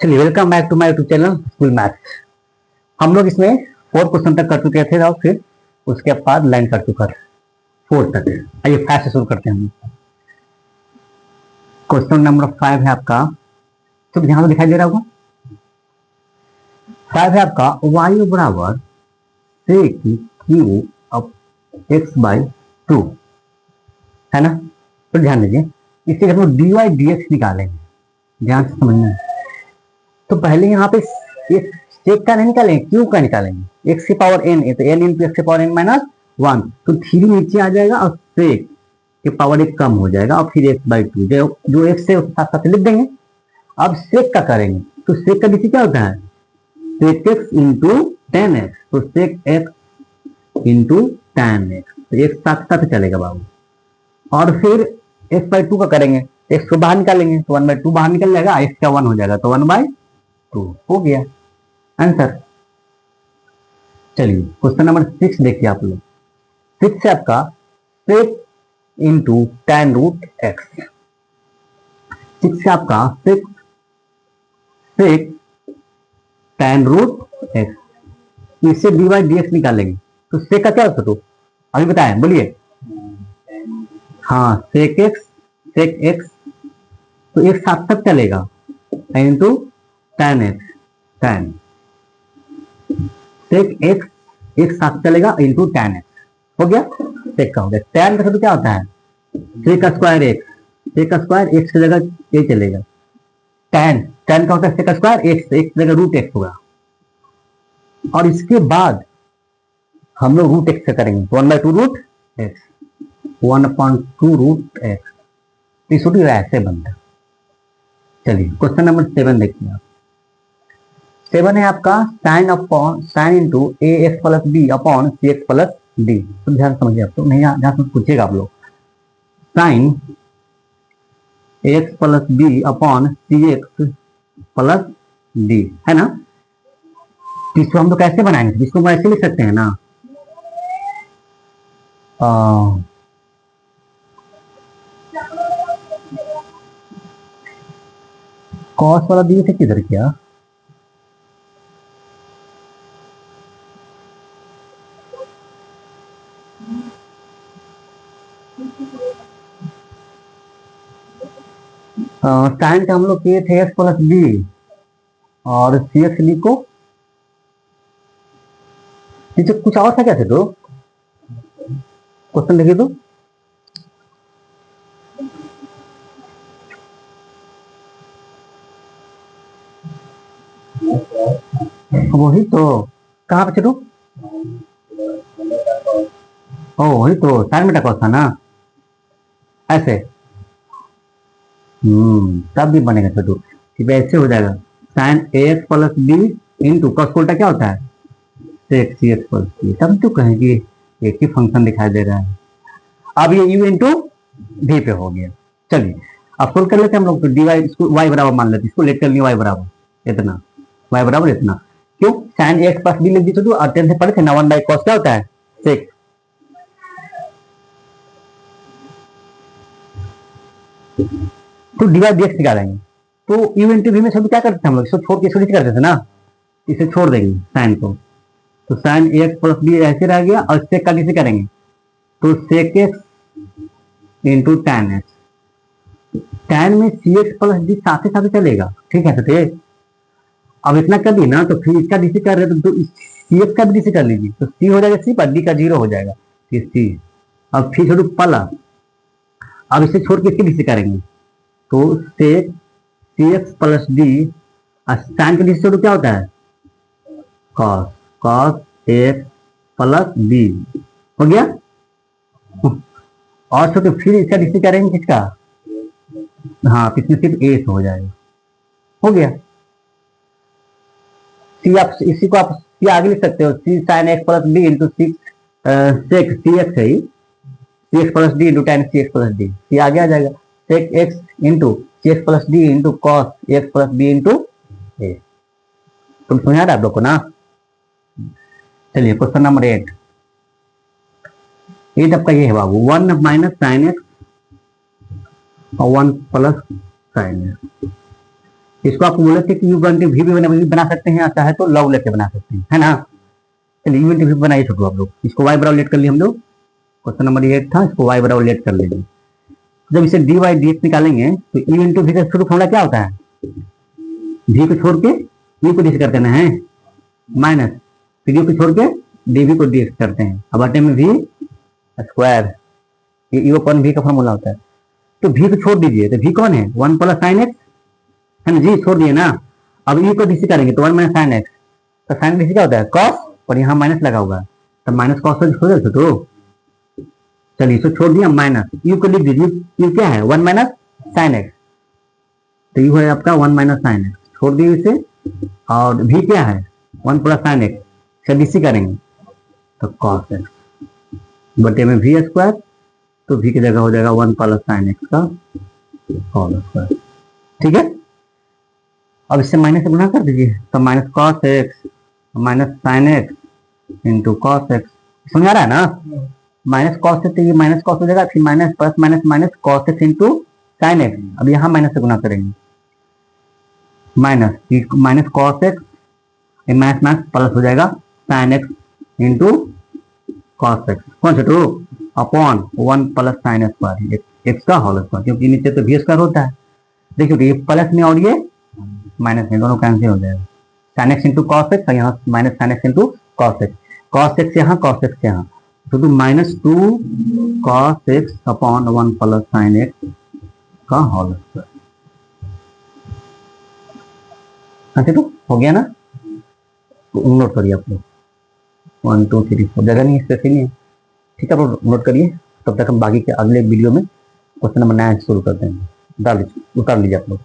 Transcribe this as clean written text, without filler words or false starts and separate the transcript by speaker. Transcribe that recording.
Speaker 1: चलिए, welcome back to my YouTube channel school maths. हम लोग इसमें 4 क्वेश्चन तक कर चुके थे और फिर उसके बाद लाइन कर चुका था 4 तक। आइए 5 से शुरू करते हैं। क्वेश्चन नंबर 5 है आपका, तो ध्यान से दिखाई दे रहा होगा। 5 है आपका, वायु बराबर सेक क्यू अप एक्स बाई 2 है ना। तो ध्यान दीजिए, इससे हम लोग डी वाई डी एक्स निकालेंगे, ध्यान से समझना। तो पहले यहाँ पे एक सेक का नहीं निकालेंगे, क्यू का निकालेंगे। एक्स की पावर एन है तो एन इंटू एक्स की पावर एन माइनस 1, तो 3 नीचे आ जाएगा और सेक की पावर एक कम हो जाएगा और फिर एक्स बाई 2 जो एक्स है उसके साथ साथ लिख देंगे। अब सेक का करेंगे तो सेक का डिसी क्या होता है, sec x into ten x, तो sec x into ten x, तो एक साथ साथ चलेगा बाबू। और फिर एक्स बाई 2 का करेंगे, एक्स को बाहर निकालेंगे तो 1 बाई 2 बाहर निकल जाएगा, एक्स का 1 हो जाएगा तो 1 बाई 2 हो गया आंसर। चलिए क्वेश्चन नंबर 6 देखिए आप लोग। 6 है आपका, सेक इंटू टेन रूट एक्स। 6 है आपका सेक टेन रूट एक्स, इससे डी वाई डी एक्स निकालेंगे। तो सेक का क्या होता है, तो अभी बताएं, बोलिए। हाँ, सेक एक्स तो एक साथ तक चलेगा into ten x, ten sec x एक साथ चलेगा इंटू टेन एक्स हो गया। सेक का हो गया। टेन का तो क्या होता है, sec square x, sec square x की जगह ये चलेगा। टेन का होता है सेक स्क्वायर एक्स, एक्स की जगह रूट एक्स होगा। और इसके बाद हम लोग रूट एक्स से करेंगे, 1 by 2 root x, 1/2 root x, इसलिए ऐसे बनता है। चलिए क्वेश्चन नंबर 7 देखिए आप। 7 है आपका, साइन इंटू ए एक्स प्लस बी अपॉन सी एक्स प्लस डी। तो ध्यान समझिए आप, तो नहीं ध्यान से पूछेगा आप लोग। Sign a x plus B upon C x plus D है ना। तो इसको हम लोग कैसे बनाएंगे, इसको हम ऐसे लिख सकते हैं ना, कॉस वाला दिए थे किधर क्या, साइन का हम लोग किए थे एक्स प्लस बी और सी एक्स डी को, कुछ और था कैसे, तो क्वेश्चन देखिए तो। वही तो, कहाँ पे चलो, वही तो साइन बेटा कॉस था ना, ऐसे। तब भी बनेगा छोटू, कि ऐसे हो जाएगा। Sine a x plus b into cos उल्टा क्या होता है, sec c x plus b. तब तो कहेंगे एक ही फंक्शन दिखाई दे रहा है। अब ये यू इंटू वी पे हो गया। चलिए अब सोल्व कर लेते हैं हम लोग। तो डी वाई, इसको वाई बराबर मान लेते, इसको लेट कर लिया वाई बराबर इतना, वाई बराबर इतना। क्यों, साइन एक्स प्लस बी लिख दी छोटू, और 10 से पढ़े थे ना, 1 बाई कॉस क्या होता है, सेक। तो डी वाई डी एक्स निकालेंगे। तो यू इंटू वी में छोटू क्या करते थे हम लोग, इसको छोड़ के इसको करते थे ना, इसे छोड़ देंगे साइन को। तो साइन एक्स प्लस बी ऐसे रह गया, और सेक का कैसे करेंगे, तो sec x into ten x, tan में सी एक्स प्लस डी साथ ही साथ चलेगा, ठीक है। तो अब इतना कर दी ना, तो फिर इसका डीसी कर रहे तो सी एक्स का भी डीसी कर लीजिए, तो सी हो जाएगा सी पर डी का 0 हो जाएगा, सी। अब फिर छोड़ू प्लस, अब इसे छोड़ के इसकी डीसी करेंगे, तो सेक c x plus D, sign का डीसी छोड़ू क्या होता है, कॉस एक्स प्लस बी हो गया। और तो फिर इसका डीसी करेंगे किसका, हाँ इसमें सिर्फ ए हो जाएगा, हो गया। सी आप इसी को आप सी आगे लिख सकते हो, सी sine x plus b into sec c x है, सी x plus D into ten सी एक्स प्लस डी, सी आगे आ जाएगा, सेक एक्स इंटू सी x plus D into cos x plus b into ए। तुम समझ आ रहा है आप लोग को ना। चलिए क्वेश्चन नंबर 8 आपका ये है बाबू, 1 माइनस साइन एक्स और 1 प्लस साइन एक्स। इसको आप बोले थे कि यू इंटू वी भी बना सकते हैं, चाहे तो लॉग लेके बना सकते हैं, है ना। चलिए यू इंटू वी बनाइए छोटू आप लोग। इसको वाई बराबर लेट कर लिए हम लोग, क्वेश्चन नंबर 8 था, इसको वाई बराबर लेट कर लीजिए। जब इसे डी वाई डी एक्स निकालेंगे तो यू इंटू वी का शुरू फॉर्मूला क्या होता है, वी को छोड़ के यू को डी कर देना है, माइनस फिर यू को छोड़ के डी वी को डी करते हैं, अब बटे में वी स्क्वायर, ये यू अपन वी का फॉर्मूला होता है। तो वी को छोड़ दीजिए, तो वी कौन है, 1 प्लस साइन एक्स है ना जी, छोड़ दिए ना। अब यू को डीसी करेंगे तो 1 माइनस साइन एक्स, तो साइन डीसी क्या होता है कॉस, और यहाँ माइनस लगा हुआ है तो माइनस कॉस हो जाए तो चलिए इसको छोड़ दिया, माइनस यू को लिख दीजिए, यू क्या है 1 माइनस साइन एक्स, तो यू है आपका 1 माइनस साइन एक्स, छोड़ दिए इसे, और वी क्या है 1 प्लस साइन एक्स, चलिए इसी करेंगे तो कॉस एक्स बटे में वी स्क्वायर, तो वी की जगह हो जाएगा 1 प्लस साइन एक्स का होल स्क्वायर, ठीक है। अब इससे माइनस से गुणा कर दीजिए, तो minus cos x minus sine x into cos x, समझ आ रहा है ना। माइनस कॉस से तो ये माइनस कॉस हो जाएगा, फिर minus plus minus minus cos x into sine x, अब यहाँ माइनस से गुणा करेंगे, minus cos x minus minus plus हो जाएगा sine x into cos x, कौन सा two upon 1 plus sine square x का होल स्क्वायर, क्योंकि नीचे तो वी स्क्वायर होता है। देखिए ये प्लस में और ये माइनस में, दोनों कैंसिल हो जाएगा, sine x into cos x, यहाँ minus sine x into cos x यहाँ कॉस एक्स यहाँ, तो -2 cos x upon 1 plus sine x का होल स्क्वायर, तो हो गया ना। तो नोट करिए आप लोग 1 2 3 4, जगह नहीं है, स्पेस नहीं है, ठीक है, आप नोट करिए। तब तक हम बाकी के अगले वीडियो में क्वेश्चन नंबर 9 शुरू करते हैं, उतार लीजिए आप लोग।